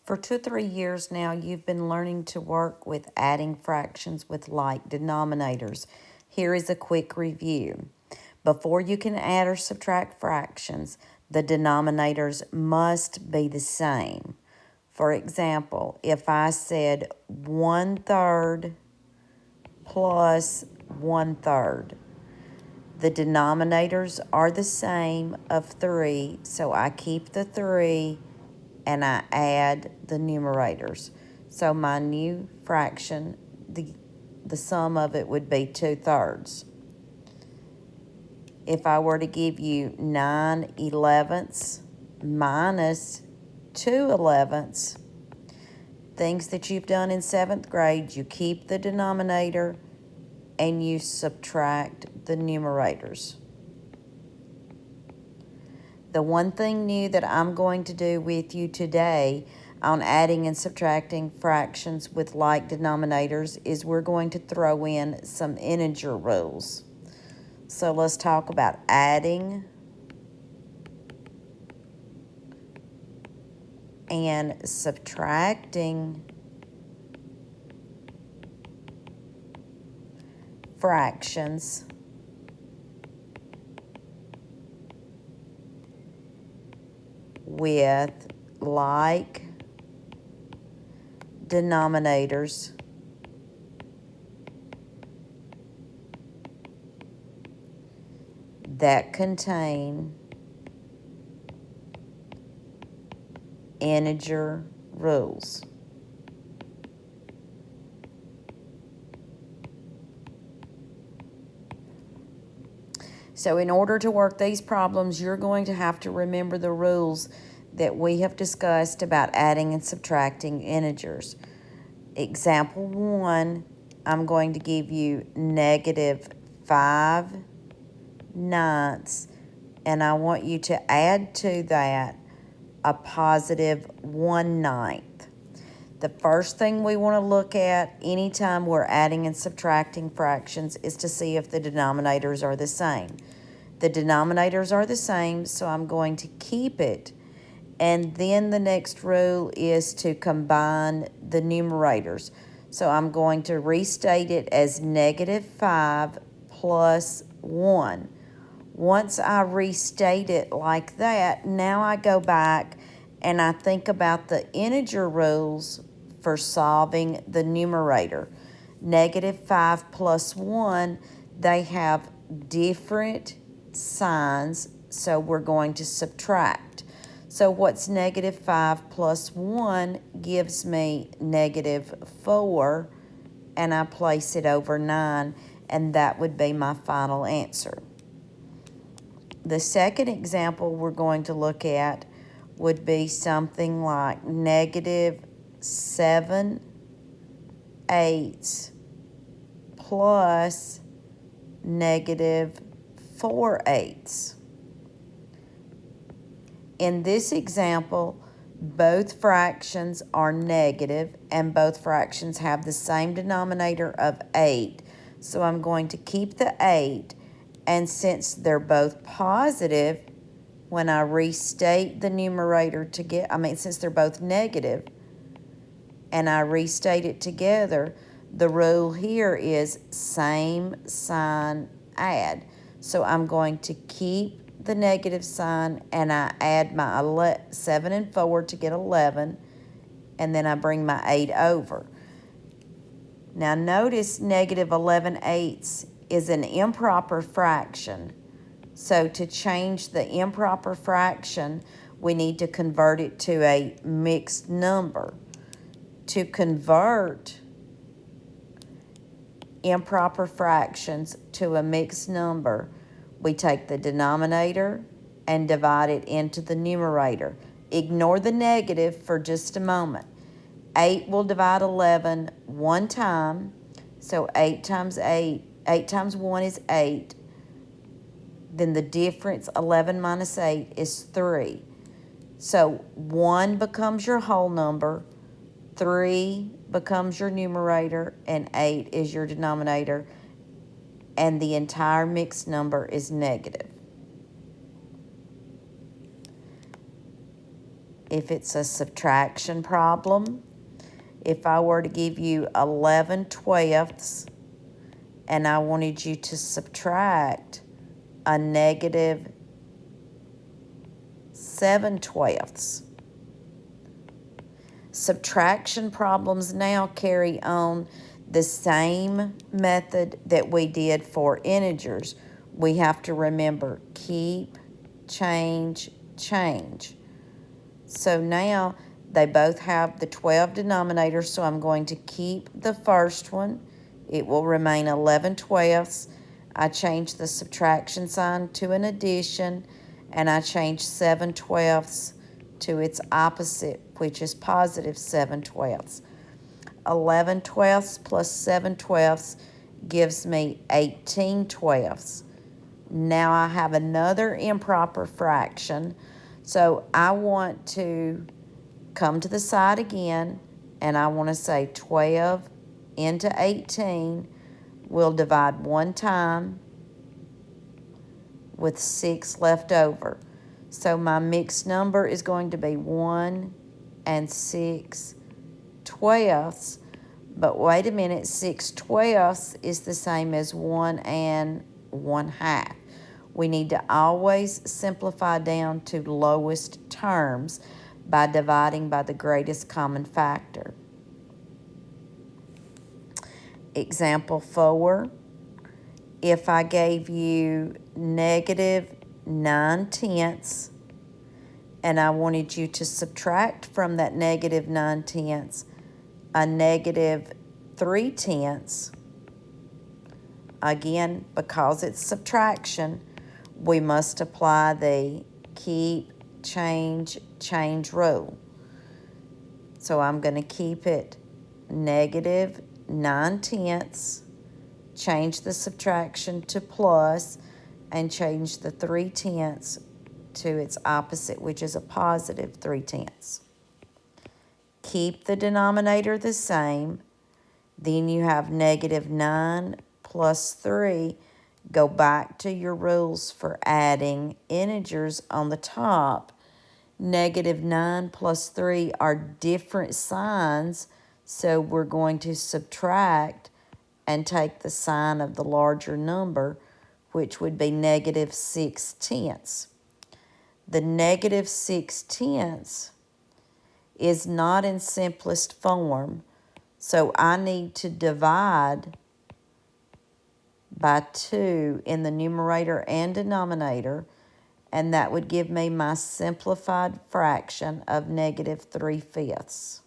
For 2 or 3 years now, you've been learning to work with adding fractions with like denominators. Here is a quick review. Before you can add or subtract fractions, the denominators must be the same. For example, if I said 1/3 plus 1/3, the denominators are the same of 3, so I keep the 3 and I add the numerators. So my new fraction, the sum of it would be 2/3. If I were to give you 9/11 minus 2/11, things that you've done in 7th grade, you keep the denominator and you subtract the numerators. The one thing new that I'm going to do with you today on adding and subtracting fractions with like denominators is we're going to throw in some integer rules. So let's talk about adding and subtracting fractions with like denominators that contain integer rules. So in order to work these problems, you're going to have to remember the rules that we have discussed about adding and subtracting integers. Example 1, I'm going to give you -5/9, and I want you to add to that a +1/9. The first thing we want to look at anytime we're adding and subtracting fractions is to see if the denominators are the same. The denominators are the same, so I'm going to keep it. And then the next rule is to combine the numerators. So I'm going to restate it as -5 plus 1. Once I restate it like that, now I go back and I think about the integer rules for solving the numerator. -5 plus 1, they have different signs, so we're going to subtract. So what's -5 plus 1 gives me -4, and I place it over 9, and that would be my final answer. The second example we're going to look at would be something like -7/8 plus -4/8. In this example, both fractions are negative and both fractions have the same denominator of 8. So I'm going to keep the 8, and since they're both positive, when I restate the numerator since they're both negative and I restate it together, the rule here is same sign add. So I'm going to keep the negative sign and I add my 7 and 4 to get 11, and then I bring my 8 over. Now notice -11/8 is an improper fraction. So to change the improper fraction, we need to convert it to a mixed number. To convert improper fractions to a mixed number, we take the denominator and divide it into the numerator. Ignore the negative for just a moment. 8 will divide 11 one time, so 8 times 1 is 8. Then the difference, 11 minus 8, is 3. So 1 becomes your whole number, 3 becomes your numerator, and 8 is your denominator, and the entire mixed number is negative. if it's a subtraction problem, if I were to give you 11/12 and I wanted you to subtract a negative 7/12. Subtraction problems now carry on the same method that we did for integers. We have to remember keep, change, change. So now they both have the 12 denominators, so I'm going to keep the first one. It will remain 11/12. I change the subtraction sign to an addition, and I change 7/12 to its opposite, which is positive 7/12. 11/12 plus 7/12 gives me 18/12. Now I have another improper fraction, so I want to come to the side again, and I want to say 12 into 18 will divide one time with 6 left over. So my mixed number is going to be 1 and 6/12. But wait a minute, 6/12 is the same as 1 and 1/2. We need to always simplify down to lowest terms by dividing by the greatest common factor. Example 4, if I gave you negative 9/10 and I wanted you to subtract from that negative 9/10 a negative 3/10, again, because it's subtraction, we must apply the keep, change, change rule. So I'm going to keep it negative 9/10, change the subtraction to plus, and change the 3/10 to its opposite, which is a positive 3/10. Keep the denominator the same. Then you have negative 9 plus 3. Go back to your rules for adding integers on the top. Negative 9 plus 3 are different signs, so we're going to subtract and take the sign of the larger number, which would be negative 6/10. The negative 6/10 is not in simplest form, so I need to divide by 2 in the numerator and denominator, and that would give me my simplified fraction of negative 3/5.